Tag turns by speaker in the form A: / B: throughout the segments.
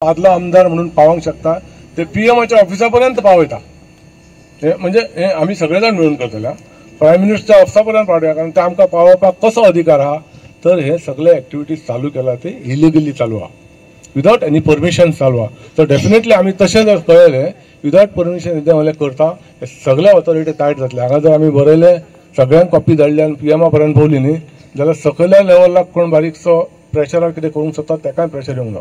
A: आदलो आमदार म्हणून पावंक शकता ते पीएमच्या ऑफिसा पर्यंत पावयता। हे म्हणजे हे आम्ही सगळे जाण मिळून करतले। प्रायम मिनिस्टरच्या ऑफिसा पर्यंत पावया, कारण ते आमकां पावोवपाक कसो अधिकार आहा, तर हे सगळे ॲक्टिविटीज चालू केला ते इलिगली चालू आहा, विदाउट एनी परमिशन चालू आहा। तर डेफिनेटली आम्ही तशें जर कळयले विदाउट परमिशन इतले करता हे सगळे ऑथॉरिटी टायट जातले। हांगा जर आमी बरयले सगळ्यांक कॉपी धाडली आनी पीएमा पर्यंत पावली न्ही जाल्यार सकयल्या लेवलाक कोण बारीकसो प्रेशरार कितें करूंक सोदता तेकाय प्रेशर येवंक ना।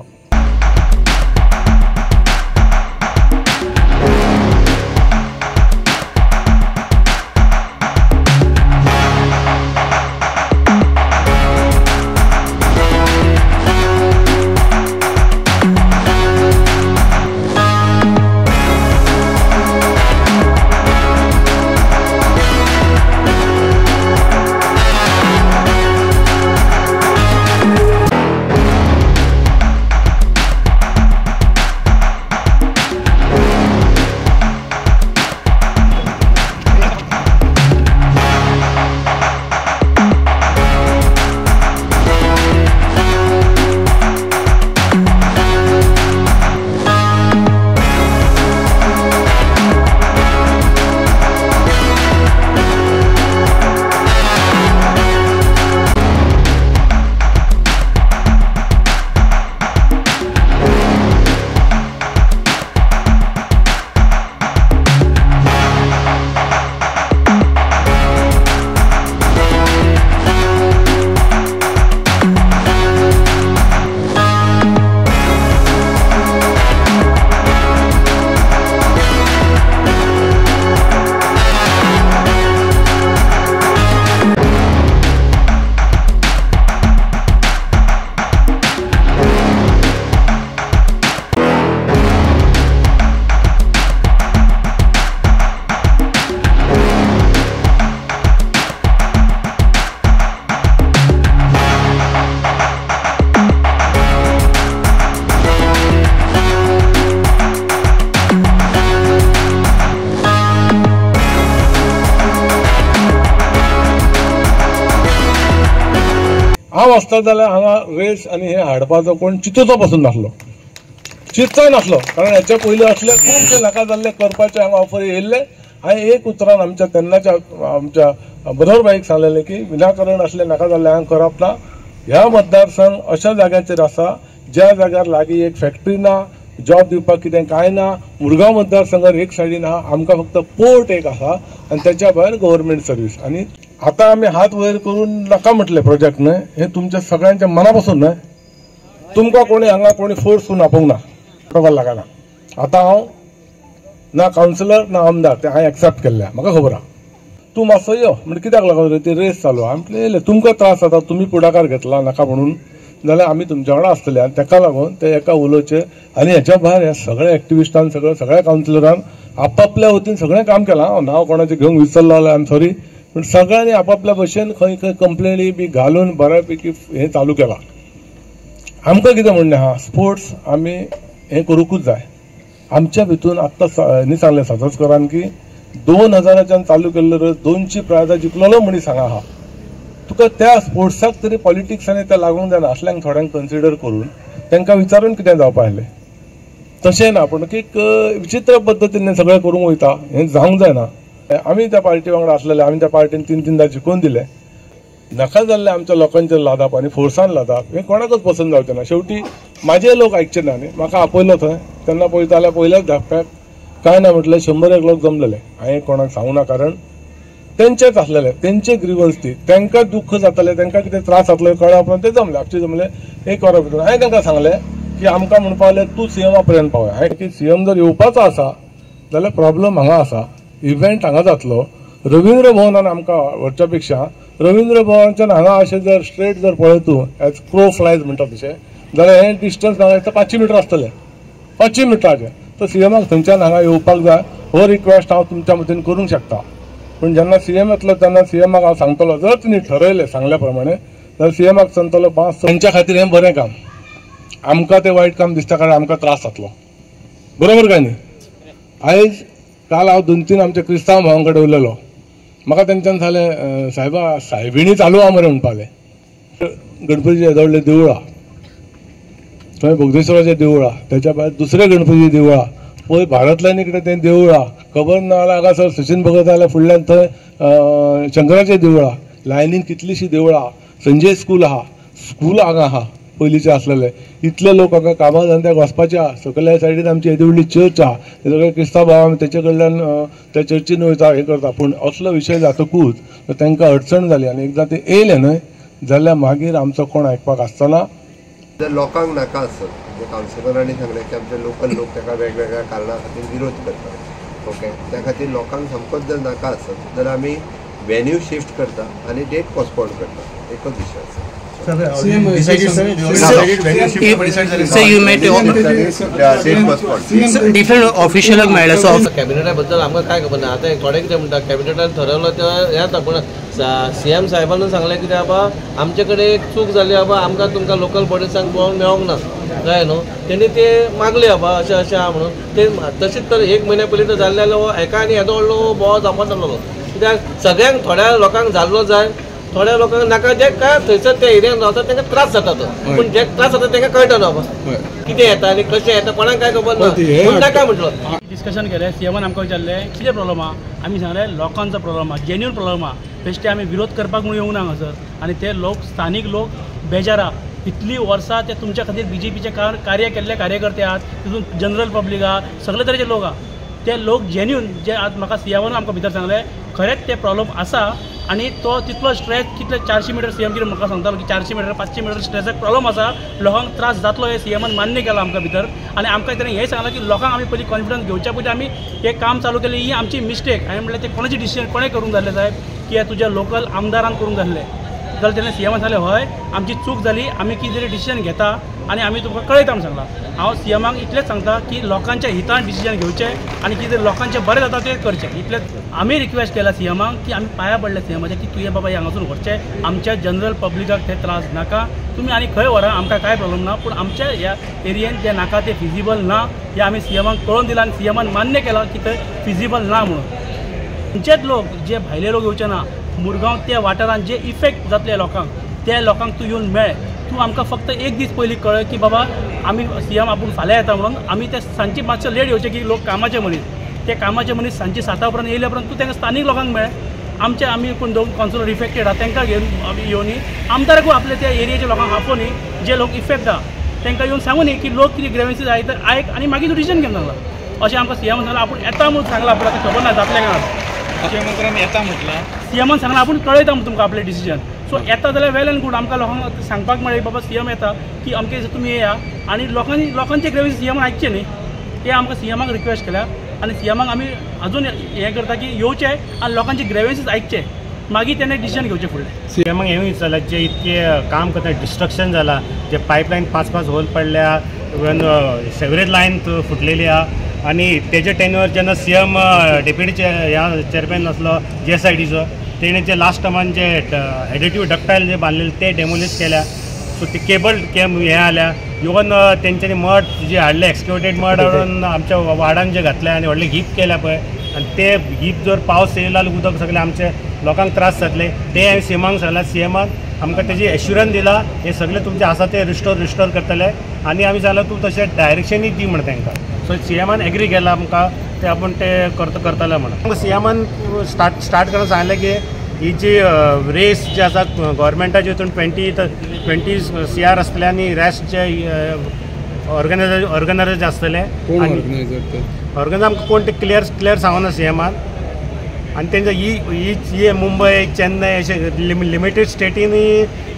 A: हांव आसता जाल्यार हांगा रेस आनी हे हाडपाचो कोण चिंतूचो पासून नासलो, चिंतचोय नासलो, कारण हेच्या पयलीं असले खुबशे नाका जाल्ले करपाचे हांगा ऑफरी येयल्ले। हांवें एक उतरान आमच्या तेन्नाच्या आमच्या बरोबराईक सांगलेलें की विनाकारण असले नाका जाल्ले हांगा करप ना। ह्या मतदारसंघ अशा जाग्याचेर आसा ज्या जाग्यार लागीं एक फॅक्टरी ना, जॉब दिवपाक कितें कांय ना। मुरगांव मतदारसंघार एक सायडीन आहा, आमकां फक्त पोर्ट एक आसा आनी त्याच्या भायर गव्हर्नमेंट सर्वीस। आनी आता आम्ही हात वयर करून नाका म्हटले प्रोजेक्ट न्हय, हे तुमच्या सगळ्यांच्या मनापासून न्हय, तुमकां कोणी हांगा कोणी फोर्स करून आपोवंक ना, प्रॉब्लम लागना। आता हांव ना कावन्सिलर ना आमदार, ते हांवें एक्सेप्ट केल्ले, म्हाका खबर आहा। तूं मातसो यो म्हणजे कित्याक लागून ती रेस चालू आहा, म्हटलें येयले तुमकां त्रास जाता, तुमी पुढाकार घेतला नाका म्हणून, जाल्यार आमी तुमच्या वांगडा आसतले। आनी तेका लागून ते एका उलोवचे। आनी हेच्या भायर ह्या सगळ्या एक्टिविस्टान सगळ्या कावन्सिलरान आपापल्या वतीन सगळें काम केलां। हांव नांव कोणाचें घेवंक विसरलो जाल्यार आय एम सॉरी, पण सगळ्यांनी आपापल्या भशेन खंय खंय कंप्लेनी बी घालून बऱ्यापैकी हे चालू केलां। आमकां कितें म्हणणें आहा, स्पोर्ट्स आमी हे करूंकूच जाय। आमच्या भितून आत्तां सांगलें सातोचकरान की 2000च्यान चालू केल्लो रेस 200 प्रायजां जिखलेलो मनीस हांगा आहा। तुका त्या स्पोर्ट्साक तरी पॉलिटिक्सांनी ते लागूंक जायना, असल्यांक थोड्यांक कन्सिडर करून तांकां विचारून कितें जावपा आसलें, तशें ना। पूण एक विचित्र पद्दतीन सगळें करूंक वयता, हें जावंक जायना। आमी त्या पार्टी वांगडा आसलेले, आमी त्या पार्टीन 3-3दा जिखून दिले। नाका जाल्ले आमच्या लोकांचेर लादप आनी फोर्सान लादप हे कोणाकच पसंद जावचें ना। शेवटी म्हाजे लोक आयकचे ना न्ही, म्हाका आपयलो थंय तेन्ना पळयता जाल्यार पयल्याच धाकट्याक कांय ना म्हटलें 100 लोक जमलेले। हांवें कोणाक सांगूं ना, कारण तेंचेच आसलेले, तेंचे ग्रीवन्स ती, तांकां दुख्ख जातालें, तांकां कितें त्रास जातलो कळप ना, ते जमले आपचे जमले एक वरा भितर। हांवें तांकां सांगलें की आमकां म्हणपा लागलें तूं सीएमा पर्यंत पावय। हांवें की सीएम जर येवपाचो आसा जाल्यार प्रॉब्लेम हांगा आसा, इव्हेंट हांगा जातलो, रवींद्र भवनान आमकां व्हरच्या पेक्षा रवींद्र भवनाच्यान हांगा अशें जर स्ट्रेट जर पळय तूं एज क्रो फ्लायज म्हणटा तशें, जाल्यार हें डिस्टन्स हांगा 500 मिटर आसतलें, 500 मिटराचें। तर सीएमाक थंयच्यान हांगा येवपाक जाय हो रिक्वेस्ट हांव तुमच्या मतीन करूंक शकता। पण जेन्ना सीएम येतलो तेन्ना सीएमाक हांव सांगतलो, जर तुमी ठरयलें सांगल्या प्रमाणे जाल्यार सीएमाक सांगतलो 5 तेंच्या खातीर हें बरें काम, आमकां तें वायट काम दिसता कारण आमकां त्रास जातलो, बरोबर काय न्ही। आयज काल हांव 2-3 आमच्या क्रिस्तांव भावां कडेन उलयलो, म्हाका तेंच्यान सांगलें सायबा सायबिणी चालू आहा मरे म्हणपालें। गणपतीचे येदोळ्ळे देवूळ आहा, थंय बोगदेश्वराचें देवूळ आहा, त्याच्या भायर दुसरें गणपतीचें देवूळ आहा, पळय भारतल्यानी कितें तें देवूळ आहा, खबर ना जाल्यार हांगा सर सचिन भगत जाल्यार फुडल्यान थंय शंकराचें देवूळ आहा, लायनीन कितलींशीं देवळां आहा, संजय स्कूल आहा, स्कूल हांगा आहा पयलींचे आसलेले, इतले लोक हांगा कामाक धंद्याक वचपाचे आहा, सकयल्या सायडीन आमची येदी व्हडली चर्च आहा, हे सगळे क्रिस्तांव भाव तेचे कडल्यान त्या चर्चीन वयता हे करता, पूण असलो विशय जातकूच तांकां अडचण जाली आनी एकदां ते येयले न्हय जाल्यार मागीर आमचो कोण आयकपाक आसतना
B: जर लोकांक नाका आसत म्हणजे कावन्सिलरांनी सांगलें की आमचे लोकल लोक ताका वेगवेगळ्या कारणां खातीर विरोध करतात, ओके, त्या खातीर लोकांक सामकोच जर नाका आसत जाल्यार आमी वेन्यू शिफ्ट करता आनी डेट पोस्टपोन करता, एकच विशय आसा.
C: So you met different official मेळ्ळे. सो
D: कॅबिनेटा बद्दल आमकां काय खबर ना. आतां थोडे कितें म्हणटा कॅबिनेटान ठरवलं ते येता, पूण CM साहेबान सांगलें कितें बाबा आमचे कडेन एक चूक जाली बाबा, आमकां तुमकां लोकल बॉडीजांक पळोवंक मेळोंक ना कळ्ळें न्हू. तेणी ते मागले बाबा अशें अशें आहा म्हणून. ते तशेंच तर एक म्हयन्या पयलीं तर जाल्ले जाल्यार एका आनी येदो व्हडलो बोवाळ जावपाचो, कित्याक सगळ्यांक थोड्या लोकांक जाल्लो जाय, थोड्या लोकांक नाका, जे काय थंयसर त्या एरियान रावतात तांकां त्रास जाता तो, पूण जे त्रास जाता तांकां कळटा ना बाबा कितें येता आनी कशें येता कोणाक काय खबर ना, पूण नाका म्हटलो.
E: डिस्कशन केलें, CMन आमकां विचारलें कितें प्रॉब्लम आहा, आमी सांगलें लोकांचो प्रॉब्लम आहा, जेन्युअन प्रॉब्लम आहा, बेश्टे आमी विरोध करपाक म्हणून येवंक ना हांगासर. आनी ते लोक स्थानीक लोक बेजारा, इतलीं वर्सां ते तुमच्या खातीर BJPचे कार्य केल्ले कार्यकर्ते आहात, तितून जनरल पब्लीक आहा, सगळे तरेचे लोक आहा, ते लोक जेन्युअन जे आज म्हाका CMन आमकां भितर सांगलें खरेंच ते प्रॉब्लम आसा. आनी तो तितलो स्ट्रेस कितले 400 मिटर CM कितें म्हाका सांगतालो की 400 मिटर 500 मिटर स्ट्रेसाक प्रॉब्लम आसा, लोकांक त्रास जातलो हे CMन मान्य केला आमकां भितर. आनी आमकां कितें हें सांगलां की लोकांक आमी पयलीं कॉन्फिडन्स घेवच्या पयलीं आमी हे काम चालू केलें, ही आमची मिस्टेक. हांवें म्हणलें ते कोणाची डिसिजन कोणें करूंक जाल्लें साहेब, की हे तुज्या लोकल आमदारान करूंक जाल्लें. जाल्यार तेन्ना CMन सांगलें हय आमची चूक जाली, आमी कितें तरी डिसिजन घेता आनी आमी तुमकां कळयता म्हूण सांगलां. हांव CMाक इतलेंच सांगता की लोकांच्या हितान डिसिजन घेवचें आनी कितें लोकांचें बरें जाता तें करचें, इतलेंच आमी रिक्वेस्ट केला CMाक की आमी पांया पडले CMाचे की तुवें बाबा हांगासून व्हरचें, आमच्या जनरल पब्लिकाक ते त्रास नाका, तुमी आनी खंय व्हरा आमकां कांय प्रॉब्लम ना, पूण आमच्या ह्या एरियेन जें नाका तें फिजिबल ना हें आमी CMाक कळोवन दिलां आनी CMन मान्य केलां की थंय फिजिबल ना म्हणून. खंयचेच लोक जे भायले लोक येवचे ना, मुरगांव त्या वाठारांत जे इफेक्ट जातले लोकांक त्या लोकांक तूं येवन मेळ. तूं आमकां फक्त एक दीस पयलीं कळय की बाबा आमी CM आपूण फाल्यां येता म्हणून. आमी ते सांजचे मातशें लेट येवचें की लोक कामाचे मनीस, ते कामाचे मनीस सांजचे 7 उपरांत येयले उपरांत तूं तांकां स्थानीक लोकांक मेळ. आमी कोण दोन कावन्सिलर इफेक्टेड आहा तांकां घेवन येवनी, आमदाराकूय आपल्या त्या एरियेच्या लोकांक आपोवनी, जे लोक इफेक्ट आहा तांकां येवन सांगूनी की लोक कितें ग्रेवन्सीस आहाय तर आयक आनी मागीर डिसिजन घेवन सांगलां. अशें आमकां CM सांगलां, आपूण येता म्हणून सांगलां, आपल्याक खबर ना जातलें काय ना.
F: मुख्यमंत्र्यान येता म्हटलां,
E: CMन सांगलां आपूण कळयता म्हणून तुमकां आपलें डिसिजन. सो येता जाल्यार वेल एंड गूड, आमकां लोकांक सांगपाक मेळ्ळें बाबा CM येता की अमके दिसा तुमी येया आनी लोकांचे ग्रेवन्सीस CMन आयकचे न्ही, ते आमकां CMाक रिक्वेस्ट केल्या. आनी CMाक आमी अजून हें करता की येवचें आनी लोकांचे ग्रेवन्सीस आयकचे, मागीर तेणें डिसिजन घेवचें फुडलें.
F: CMाक हें विचारलां जे इतके काम करता डिस्ट्रक्शन जाला, जे पायपलायन 5-5 होल पडल्या, इवन सेवरेज लायन फुटलेली आहा. आनी तेजे टेन्युअर जेन्ना CM डेप्युटी ह्या चेअरमॅन आसलो JSIDचो, तेणें जे लास्ट टायमान जे एडिटिव्ह डक्टायल जे बांदलेले ते डेमोलिश केल्या. सो ते केबल हे आल्या, इवन तेंच्यांनी मड जे हाडले एक्सकेवेटेड मड हाडून आमच्या वार्डान जे घातले आनी व्हडले हीप केल्या पळय, आनी ते हीप जर पावस येयलो जाल्यार उदक सगळें आमचे लोकांक त्रास जातले. ते हांवें CMाक सांगलां, CMान आमकां तेजी एश्युरन्स दिला हे सगळे तुमचे आसा ते रिस्टोर करतले. आनी आमी सांगलां तूं तशें डायरेक्शनूय दी म्हण तांकां. सो CMान एग्री केला आमकां ते आपूण ते करतले म्हणून. CMान स्टार्ट करून सांगलें की ही जी रेस जी आसा गव्हर्मेंटाची हितून 20 CR आसतले आनी रेस्ट जे ऑर्गनायझर जे आसतले, ऑर्गनायझर आमकां कोण ते क्लियर सांगना CMान. आनी तेंचे ही मुंबय चेन्नय अशे लिमिटेड स्टेटींनी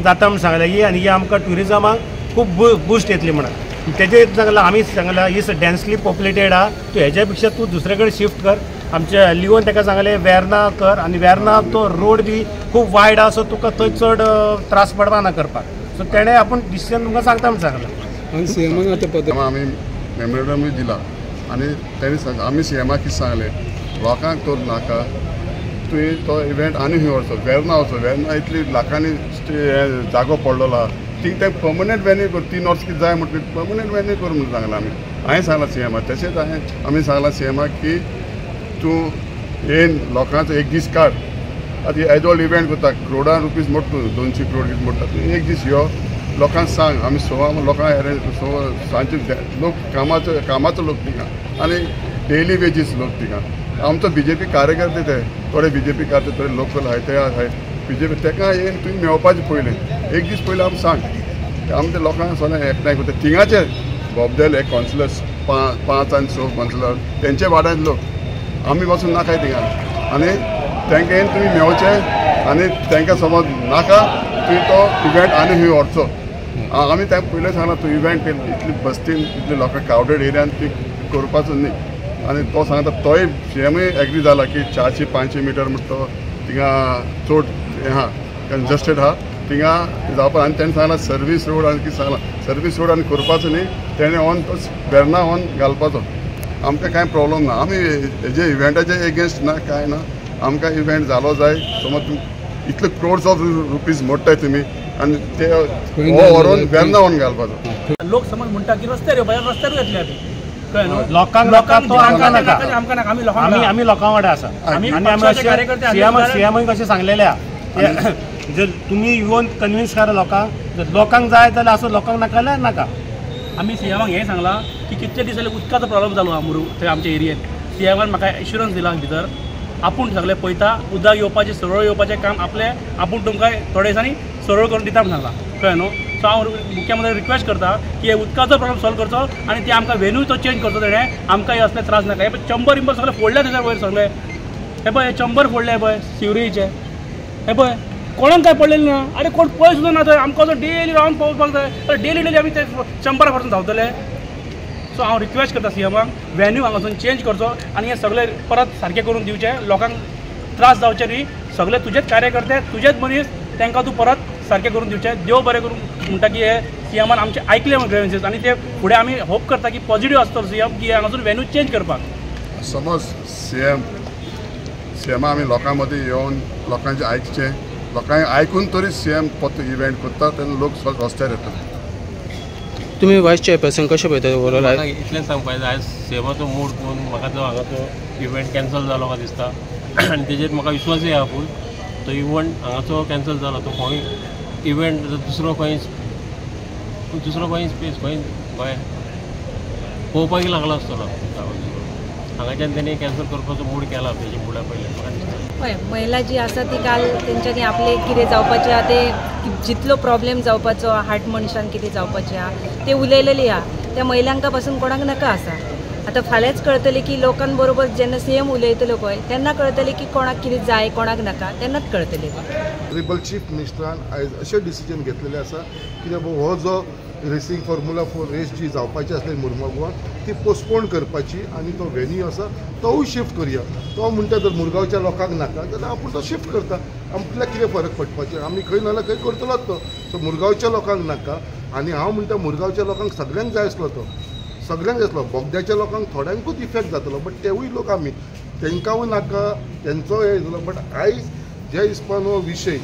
F: जाता म्हूण सांगलें ही, आनी ही आमकां ट्युरिजमाक खूब बूस्ट येतली म्हणून. तेजे सांगलां आमी सांगलां ही डेन्सली पॉप्युलेटेड आहा, तूं हेज्या पेक्षा तूं दुसरे कडेन शिफ्ट कर. आमच्या लिवन ताका सांगलें वेर्ना कर, आनी वेर्ना तो रोड बी खूब वायड आहा, सो तुका थंय चड त्रास पडपा ना करपाक. सो तेणें आपूण डिसिजन तुमकां सांगता म्हूण सांगलां.
G: आनी CMान आतां आमी मेमोरेंडमूय दिला आनी तेणी आमी CMाक कितें सांगलें लोकांक तो नाका, तुवें तो इव्हेंट आनी खंय वचो, वेर्ना वचो. वेर्ना इतली लाखांनी जागो पडलेलो आहा, ती ते पर्मनंट वेन्यू कर. 3 वर्स कितें जाय म्हटलें पर्मनंट वेन्यू कर म्हणून सांगलां आमी. हांवें सांगलां CMाक. तशेंच आमी सांगलां CMाक की तूं येन लोकांचो एक दीस काड. आतां एज व्हड इव्हेंट करता, करोडां रुपीज मोडटा, 200 करोड कितें मोडटा. तूं एक दीस यो, लोकांक सांग आमी लोकांक अरेंज सांचे लोक कामाचो लोक थिंगा आनी डेली वेजीस लोक थिंगा आमचो BJP कार्यकर्ते ते थोडे BJP कार्यकर्ते थोडे लोकल आहाय ते आहाय BJP ताका येवन तुमी मेळपाचें पयलें एक दीस पयलीं आमी सांग आमी ते लोकांक सगळें एकठांय करता थिंगाचे बोबदेले कावन्सिलर्स 5 आनी 6 कावन्सिलर तेंचे वाड्यान लोक आमी वचून नाकाय थिंगा आनी तांकां येवन तुमी मेळचें आनी तांकां समज नाका तुवें तो इव्हेंट आनी खंय व्हरचो आमी तांकां पयलें सांगला तूं इव्हेंट इतली बस्तीन इतली लोकां क्रावडेड एरियान ती करपाचो न्ही आनी तो सांगता तोय CMय एग्री जाला की 400-500 मिटर म्हणटा तो थिंगा चड हें आहा कंजस्टेड आहा थिंगा जावपा आनी तेणें सांगला सर्वीस रोड आनी कितें सांगला सर्वीस रोड आनी करपाचो न्ही तेणें ऑन तो वेर्ना ऑन घालपाचो आमकां कांय प्रॉब्लम ना आमी हेजे इव्हेंटाचे एगेन्स्ट ना कांय ना आमकां इव्हेंट जालो जाय समज इतले क्रोड्स ऑफ रुपीज मोडटाय तुमी आनी ते व्हरून वेर्ना ऑन घालपाचो
E: लोक समज म्हणटा की रस्त्यार येवपाचे रस्त्यारूच येतले आमी
F: लोकांक तो आमकां नाका आमी लोकां वांगडा आसा
E: आमी
F: CMय कशें सांगलेलें आहा जर तुमी येवन कन्विन्स करा लोकांक जाय जाल्यार असो लोकांक नाका जाल्यार नाका
E: आमी CMाक हें सांगलां की कितले दीस जाले उदकाचो प्रॉब्लेम जालो आहा मुरू थंय आमच्या एरियेन CMान म्हाका एश्युरन्स दिला भितर आपूण सगळें पळयता उदक येवपाचें सरळ येवपाचें काम आपलें आपूण तुमकां थोड्या दिसांनी सरळ करून दिता म्हण सांगला कळ्ळें न्हू सो हांव मुख्यमंत्री रिक्वेस्ट करता की हे उदकाचो प्रॉब्लेम सॉल्व करचो आनी ते आमकां वेन्यू तो चेंज करचो तेणें आमकां हे असले त्रास नाका हे पळय 100 सगळे फोडले तेच्या वयर सगळे हे पळय 100 फोडले पळय सिवरेजचे हे पळय कोणाक काय पडलेलें ना अरे कोण पळय सुद्दां ना थंय आमकां असो डेली रावन पळोवपाक जाय डेली आमी ते 100 परसून धांवतले सो हांव रिक्वेस्ट करता CMाक वेन्यू हांगासून चेंज करचो आनी हे सगळे परत सारकें करून दिवचे लोकांक त्रास जावचे न्ही सगळे तुजेच कार्यकर्ते तुजेच मनीस तांकां तूं परत सारकें करून दिवचें देव बरें करून म्हणटा की हे CMान आमचे ऐकले ग्रेव्हन्सीस आनी ते फुडें आमी होप करता की पॉझिटिव्ह आसतलो CM की हांगासून वेन्यू चेंज करपाक
G: समज CM आमी लोकां मदीं येवन लोकांचें आयकचें लोकांक आयकून तरी CM परत इव्हेंट करता तेन्ना लोक रस्त्यार येतात
C: तुम्ही वायस चेअरपर्सन कशें पळयता ओवरऑल
H: म्हाका इतलें सांगपाक जाय आयज CMाचो मूड पळोवन म्हाका जो हांगाचो इव्हेंट कॅन्सल जालो काय दिसता आनी तेजेर म्हाका विश्वासूय आहा पूण तो इव्हेंट हांगाचो कॅन्सल जालो तो खंय इव्हेंट दुसरो खंय स्पेस खंय गोंय पळोवपाक लागलो आसतलो हांगाच्यान तेणी कॅन्सल करपाचो मूड केला तेजे फुडें पयलें म्हाका दिसता
I: हय महिला जी आसा ती काल तेंच्यांनी आपले कितें जावपाचें आहा ते जितलो प्रॉब्लेम जावपाचो हार्ट मनशान कितें जावपाचें आहा ते उलयलेली आहा त्या महिलांका पासून कोणाक नाका आसा आतां फाल्यांच कळटलें की लोकां बरोबर जेन्ना CM उलयतलो पळय तेन्ना कळटलें की कोणाक कितें जाय कोणाक नाका तेन्नाच कळटलें
J: ट्रिपल चीफ मिनिस्टरान आयज अशें डिसिजन घेतलेलें आसा कित्याक हो जो रेसींग फॉर्म्युला 4 रेस जी जावपाची आसली मुरगांवान ती पोस्टपोन करपाची आनी तो वेन्यू आसा तोवूय शिफ्ट करया तो म्हणटा जर मुरगांवच्या लोकांक नाका जाल्यार आपूण तो शिफ्ट करता आमकां कितें फरक पडपाचें आमी खंय नाल्यार खंय करतलोच तो सो मुरगांवच्या लोकांक नाका आनी हांव म्हणटा मुरगांवच्या लोकांक सगळ्यांक जाय आसलो तो सगळ्यांक आसलो बोगद्याच्या लोकांक थोड्यांकूच इफेक्ट जातलो बट तेवूय लोक आमी तांकांय नाका तेंचो हे जालो बट आयज जे हिसपान हो विशय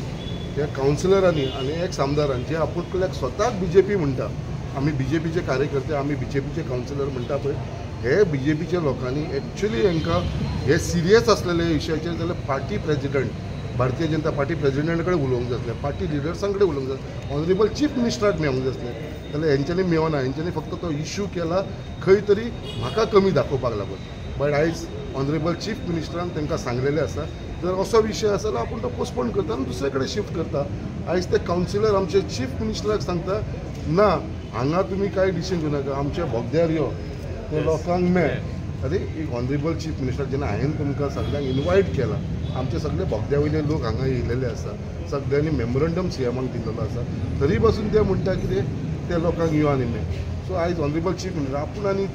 J: ह्या कावन्सिलरांनी आनी एक्स आमदारान जे आपल्याक स्वताक BJP म्हणटा आमी BJPचे कार्यकर्ते आमी BJPचे कावन्सिलर म्हणटा पळय हे BJPच्या लोकांनी एक्चुली हांकां हे सिरियस आसलेले विशयाचेर जाल्यार party president Bharatiya Janata party प्रेजिडंटा कडेन उलोवंक जाय आसलें पार्टी लिडर्सां कडेन उलोवंक जाय ऑनरेबल चीफ मिनिस्टराक मेळोंक जाय आसलें जाल्यार हेंच्यांनी मेळना हेंच्यांनी फक्त तो इश्यू केला खंय तरी म्हाका कमी दाखोवपाक लागून बट आयज ऑनरेबल चीफ मिनिस्टरान तांकां सांगलेलें आसा जर असो विशय आसा जाल्यार आपूण तो पोस्टपोन करता आनी दुसरे कडेन शिफ्ट करता आयज ते कावन्सिलर आमचे चीफ मिनिस्टराक सांगता ना हांगा तुमी कांय डिसिजन घेवं नाका आमच्या बोगद्यार यो ते लोकांक मेळ अरे एक ऑनरेबल चीफ मिनिस्टर जेन्ना हांवें तुमकां सगळ्यांक इनवायट केला आमचे सगळे बोगद्या वयले लोक हांगा येयलेले आसा सगळ्यांनी मेमोरंडम CMाक दिलेलो आसा तरी पासून ते म्हणटा कितें ते लोकांक यो आनी मेळ सो आयज ऑनरेबल चीफ मिनिस्टर आपूण आनी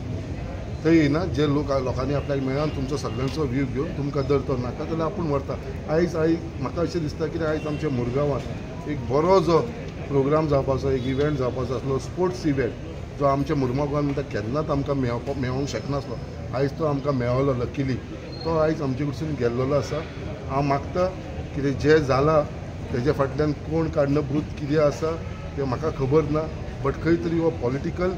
J: थंय येयना जे लोकांनी आपल्याक मेळ्ळा तुमचो सगळ्यांचो व्यू घेवन तुमकां जर तो नाका जाल्यार आपूण व्हरता आयज म्हाका अशें दिसता की आयज आमच्या मुरगांवांत एक बरो जो प्रोग्राम जावपाचो एक इव्हेंट जावपाचो आसलो स्पोर्ट्स इव्हेंट जो आमच्या मुरगांवांत म्हणटा केन्नाच आमकां मेळोंक शकनासलो आयज तो आमकां मेळलो लकिली तो आयज आमचे कडसून गेल्लो आसा हांव मागता कितें जें जालां तेजे फाटल्यान कोण कारणभूत कितें आसा तें म्हाका खबर ना बट खंय तरी हो पॉलिटिकल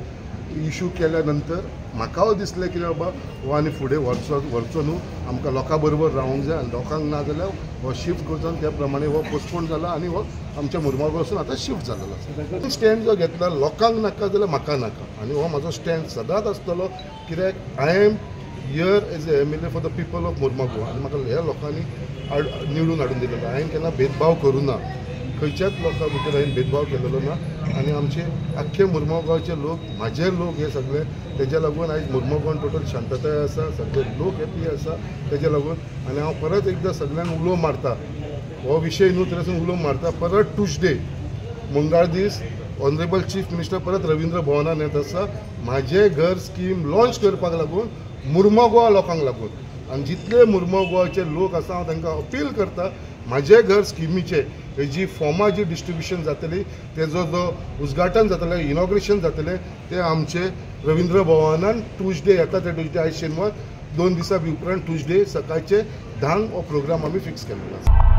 J: इशू केल्या नंतर म्हाका दिसलें की बाबा हो आनी फुडें व्हरचो न्हू, आमकां लोकां बरोबर रावंक जाय आनी लोकांक ना जाल्यार हो शिफ्ट करचो आनी त्या प्रमाणे हो पोस्टपोन जाला आनी हो आमच्या मुरमाड वचून आतां शिफ्ट जालेलो आसा. स्टँड जो घेतला लोकांक नाका जाल्यार म्हाका नाका आनी हो म्हाजो स्टँड सदांच आसतलो, कित्याक I am here as a MLA for the people of मुरमाड गोवा आनी म्हाका ह्या लोकांनी निवडून हाडून दिलेलो. हांवें केन्ना भेदभाव करूं ना, खंयच्याच लोकां भितर हांवें भेदभाव केलेलो ना आनी आमचे आख्खे मुरमाड गांवचे लोक, म्हाजे लोक हे सगळे, तेज्या लागून आयज मुरमाड गांवान टोटल शांतताय आसा, सगळे लोक हॅप्पी आसा तेज्या लागून. आनी हांव परत एकदां सगळ्यांक उलो मारता, हो विशय न्हू तरी उलो मारता, परत ट्युजडे मंगळार दीस ऑनरेबल चीफ मिनिस्टर परत रवींद्र भवनान येत आसा म्हाजे घर स्कीम लॉन्च करपाक लागून मुरमाड गोवा लोकांक लागून. आनी जितले मुरमाड गोवाचे लोक आसा हांव तांकां अपील करता, म्हाजे घर स्किमीचे हेजी फॉर्मां जी डिस्ट्रिब्युशन जातली, तेजो जो उद्घाटन जातलें, इनॉग्रेशन जातलें, ते आमचे रवींद्र भवनान ट्युजडे येता ते ट्युजडे, आयज शेनवार 2 दिसां उपरांत ट्युजडे सकाळचे 10 हो प्रोग्राम आमी फिक्स केल्लो आसा.